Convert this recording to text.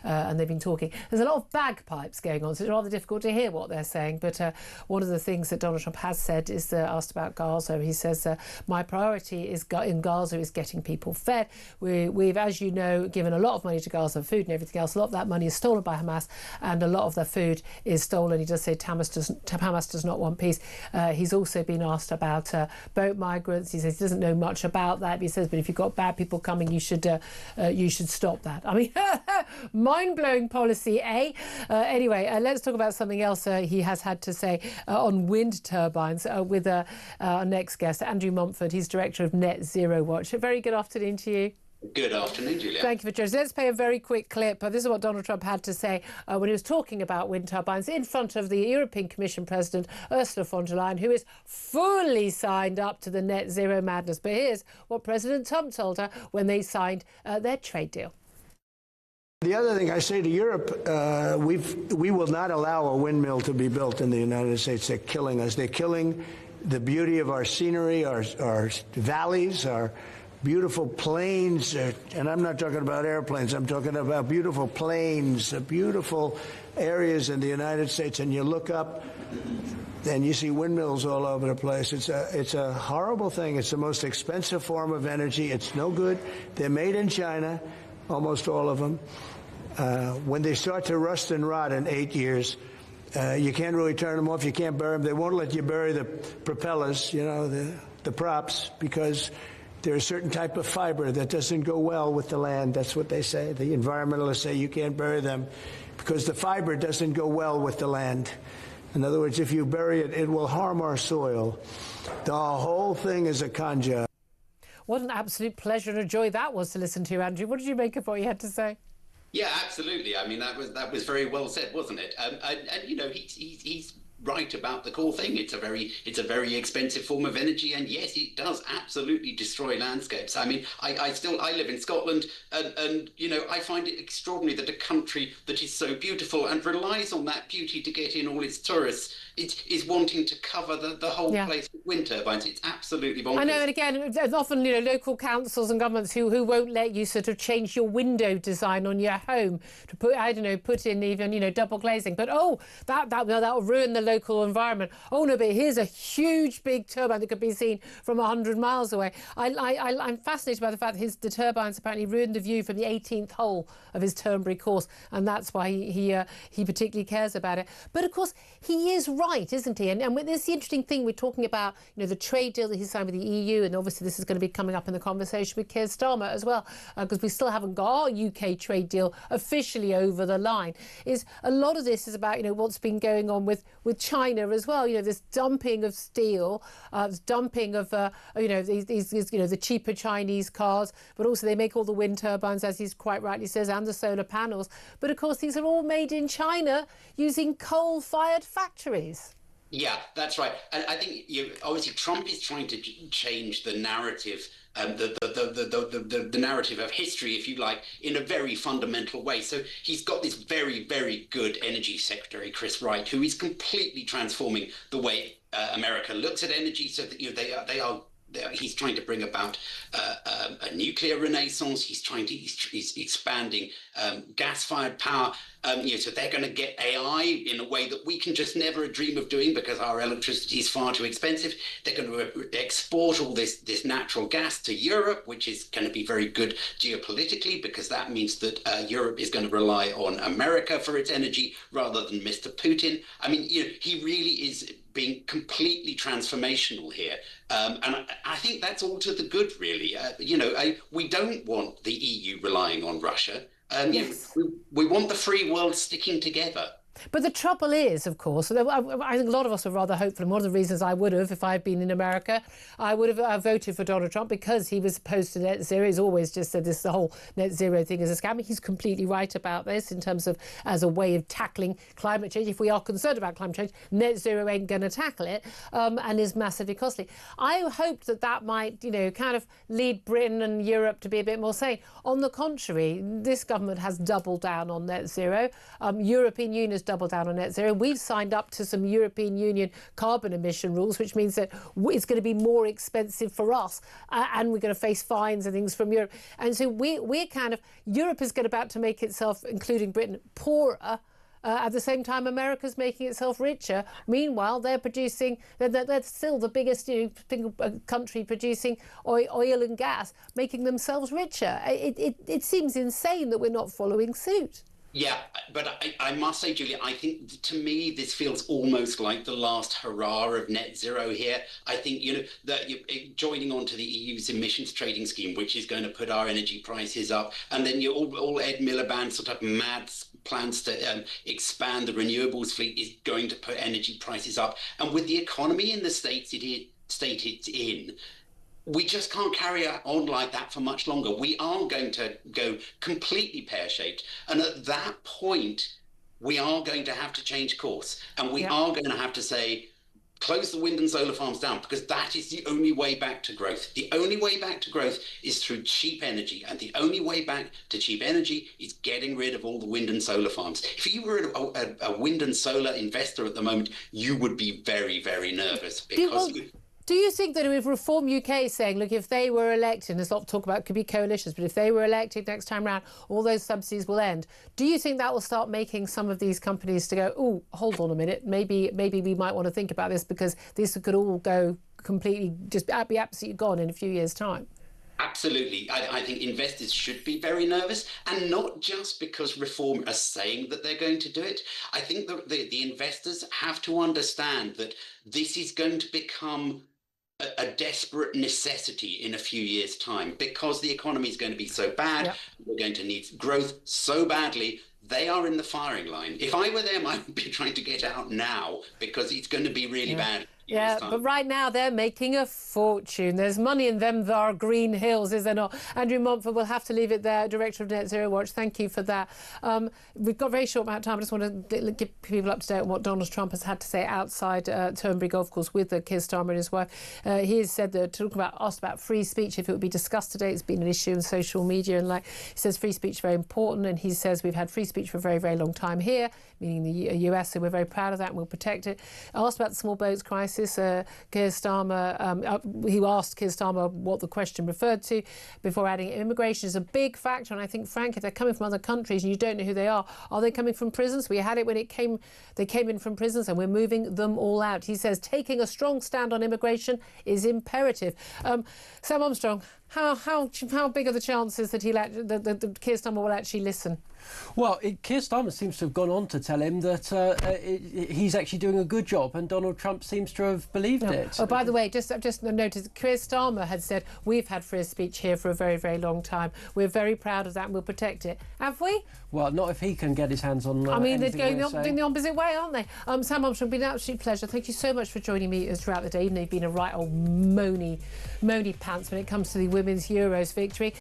and they've been talking. There's a lot of bagpipes going on, so it's rather difficult to hear what they're saying. But one of the things that Donald Trump has said is, asked about Gaza, he says, my priority in Gaza is getting people fed. We've, as you know, given a lot of money to Gaza, food and everything else. A lot of that money is stolen by Hamas, and a lot of the food is stolen. He does say Hamas does not want peace. He's also been asked about boat migrants. He says he doesn't know much about that. He says, but if you've got bad people coming, you should stop that. I mean, mind-blowing policy, eh? Anyway, let's talk about something else he has had to say on wind turbines with our next guest, Andrew Montford. He's director of Net Zero Watch. A very good afternoon to you. Good afternoon, Julia. Thank you for joining us. Let's play a very quick clip. This is what Donald Trump had to say when he was talking about wind turbines in front of the European Commission President, Ursula von der Leyen, who is fully signed up to the net zero madness. But here's what President Trump told her when they signed their trade deal. The other thing I say to Europe, we will not allow a windmill to be built in the United States. They're killing us. They're killing the beauty of our scenery, our valleys, our beautiful plains, and I'm not talking about airplanes, I'm talking about beautiful plains, beautiful areas in the United States, and you look up and you see windmills all over the place. It's a horrible thing. It's the most expensive form of energy. It's no good. They're made in China, almost all of them. When they start to rust and rot in 8 years, you can't really turn them off. You can't bury them. They won't let you bury the propellers, you know, the props, because there's a certain type of fiber that doesn't go well with the land. That's what they say. The environmentalists say you can't bury them because the fiber doesn't go well with the land. In other words, if you bury it, it will harm our soil. The whole thing is a con job. What an absolute pleasure and a joy that was to listen to, Andrew. What did you make of what he had to say? Yeah, absolutely. I mean, that was very well said, wasn't it? And you know, he's right about the core thing. It's a very expensive form of energy, and yes, it does absolutely destroy landscapes. I mean, I live in Scotland, and you know, I find it extraordinary that a country that is so beautiful and relies on that beauty to get in all its tourists is wanting to cover the whole place with wind turbines. It's absolutely bonkers. I know, and again, there's often, you know, local councils and governments who won't let you sort of change your window design on your home to put, I don't know, put in even, you know, double glazing. But oh, that'll ruin the local environment. Oh no, but here's a huge big turbine that could be seen from 100 miles away. I'm fascinated by the fact that the turbines apparently ruined the view from the 18th hole of his Turnberry course, and that's why he particularly cares about it. But of course, he is right, isn't he? And this is the interesting thing. We're talking about, you know, the trade deal that he signed with the EU, and obviously this is going to be coming up in the conversation with Keir Starmer as well, because we still haven't got our UK trade deal officially over the line. Is a lot of this is about, you know, what's been going on with China as well. You know, this dumping of steel, this dumping of you know, these you know, the cheaper Chinese cars, but also they make all the wind turbines, as he's quite rightly says, and the solar panels. But of course, these are all made in China using coal-fired factories. Yeah, that's right. And I think obviously Trump is trying to change the narrative, the narrative of history, if you like, in a very fundamental way. So he's got this very, very good energy secretary, Chris Wright, who is completely transforming the way America looks at energy, so that, you know, he's trying to bring about a nuclear renaissance. He's expanding gas-fired power. You know, so they're going to get AI in a way that we can just never dream of doing because our electricity is far too expensive. They're going to export all this natural gas to Europe, which is going to be very good geopolitically, because that means that Europe is going to rely on America for its energy rather than Mr. Putin. I mean, you know, he really is being completely transformational here. And I think that's all to the good, really. You know, we don't want the EU relying on Russia. Yes. You know, we want the free world sticking together. But the trouble is, of course, I think a lot of us are rather hopeful, and one of the reasons I would have, if I had been in America, I would have voted for Donald Trump, because he was opposed to net zero. He's always just said the whole net zero thing is a scam. He's completely right about this in terms of as a way of tackling climate change. If we are concerned about climate change, net zero ain't going to tackle it, and is massively costly. I hoped that might, you know, kind of lead Britain and Europe to be a bit more sane. On the contrary, this government has doubled down on net zero. European Union has double down on net zero. We've signed up to some European Union carbon emission rules, which means that it's going to be more expensive for us, and we're going to face fines and things from Europe. And so we're kind of, Europe is about to make itself, including Britain, poorer. At the same time, America's making itself richer. Meanwhile, they're producing, they're still the biggest country producing oil and gas, making themselves richer. It seems insane that we're not following suit. Yeah, but I must say, Julia, I think to me this feels almost like the last hurrah of net zero here. I think, that joining on to the EU's emissions trading scheme, which is going to put our energy prices up, and then all Ed Miliband's sort of mad plans to expand the renewables fleet is going to put energy prices up. And with the economy in the state it's in, we just can't carry on like that for much longer. We are going to go completely pear-shaped. And at that point, we are going to have to change course. And we are going to have to say, close the wind and solar farms down, because that is the only way back to growth. The only way back to growth is through cheap energy. And the only way back to cheap energy is getting rid of all the wind and solar farms. If you were a wind and solar investor at the moment, you would be very, very nervous, because... Do you think that if Reform UK is saying, look, if they were elected, and there's a lot of talk about, it could be coalitions, but if they were elected next time round, all those subsidies will end. Do you think that will start making some of these companies to go, oh, hold on a minute, maybe we might want to think about this, because this could all go completely, just be absolutely gone in a few years' time? Absolutely. I think investors should be very nervous, and not just because Reform are saying that they're going to do it. I think that the investors have to understand that this is going to become a desperate necessity in a few years' time, because the economy is going to be so bad. We're going to need growth so badly. They are in the firing line. If I were them, I would be trying to get out now, because it's going to be really bad. Yeah, but right now they're making a fortune. There's money in them thar green hills, is there not? Andrew Montfort, we'll have to leave it there, Director of Net Zero Watch. Thank you for that. We've got a very short amount of time. I just want to give people up to date on what Donald Trump has had to say outside Turnberry Golf Course with Keir Starmer and his wife. He has said that, asked about free speech, if it would be discussed today. It's been an issue in social media, and he says free speech is very important, and he says we've had free speech for a very, very long time here, meaning the US, so we're very proud of that and we'll protect it. Asked about the small boats crisis, Keir Starmer, he asked Keir Starmer what the question referred to before adding immigration is a big factor, and I think, frankly, if they're coming from other countries and you don't know who they are they coming from prisons? We had it when they came in from prisons, and we're moving them all out. He says taking a strong stand on immigration is imperative. Sam Armstrong, how big are the chances that Keir Starmer will actually listen? Well, Keir Starmer seems to have gone on to tell him that he's actually doing a good job, and Donald Trump seems to have believed it. Oh, by the way, I've just noticed Keir Starmer had said we've had free speech here for a very, very long time. We're very proud of that and we'll protect it. Have we? Well, not if he can get his hands on I mean, they're going the opposite way, aren't they? Sam Armstrong, it's been an absolute pleasure. Thank you so much for joining me throughout the day, even though you've been a right old moany pants when it comes to the Women's Euros victory.